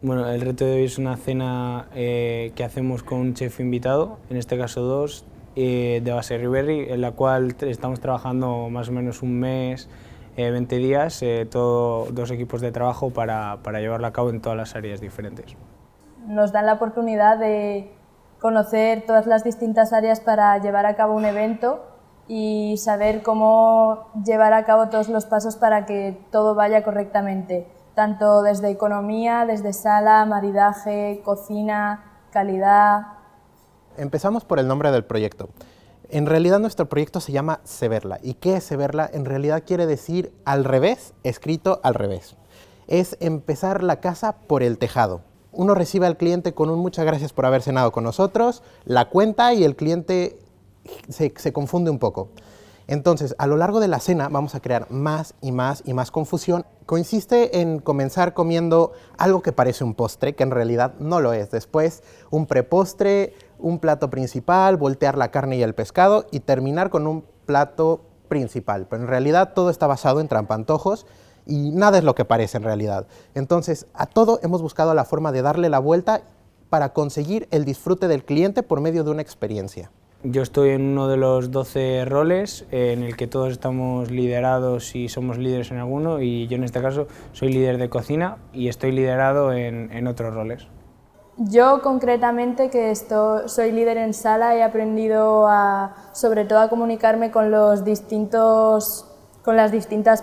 Bueno, el reto de hoy es una cena que hacemos con un chef invitado, en este caso dos, de base Riberry, en la cual estamos trabajando más o menos un mes, 20 días, dos equipos de trabajo para llevarlo a cabo en todas las áreas diferentes. Nos dan la oportunidad de conocer todas las distintas áreas para llevar a cabo un evento y saber cómo llevar a cabo todos los pasos para que todo vaya correctamente, tanto desde economía, desde sala, maridaje, cocina, calidad. Empezamos por el nombre del proyecto. En realidad nuestro proyecto se llama Severla. ¿Y qué es Severla? En realidad quiere decir al revés, escrito al revés. Es empezar la casa por el tejado. Uno recibe al cliente con un muchas gracias por haber cenado con nosotros, la cuenta y el cliente se confunde un poco. Entonces, a lo largo de la cena vamos a crear más y más y más confusión. Consiste en comenzar comiendo algo que parece un postre, que en realidad no lo es. Después, un prepostre, un plato principal, voltear la carne y el pescado y terminar con un plato principal. Pero en realidad todo está basado en trampantojos y nada es lo que parece en realidad. Entonces, a todo hemos buscado la forma de darle la vuelta para conseguir el disfrute del cliente por medio de una experiencia. Yo estoy en uno de los 12 roles en el que todos estamos liderados y somos líderes en alguno, y yo en este caso soy líder de cocina y estoy liderado en otros roles. Yo concretamente, que soy líder en sala, he aprendido sobre todo a comunicarme con las distintas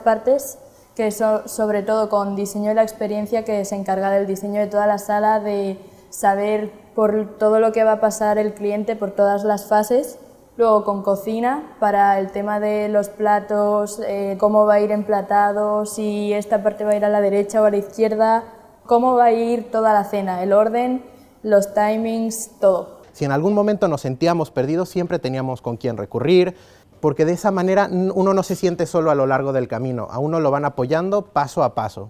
partes, que sobre todo con diseño de la experiencia, que se encarga del diseño de toda la sala, de saber por todo lo que va a pasar el cliente, por todas las fases. Luego con cocina, para el tema de los platos, cómo va a ir emplatado, si esta parte va a ir a la derecha o a la izquierda, cómo va a ir toda la cena, el orden, los timings, todo. Si en algún momento nos sentíamos perdidos, siempre teníamos con quién recurrir, porque de esa manera uno no se siente solo a lo largo del camino, a uno lo van apoyando paso a paso.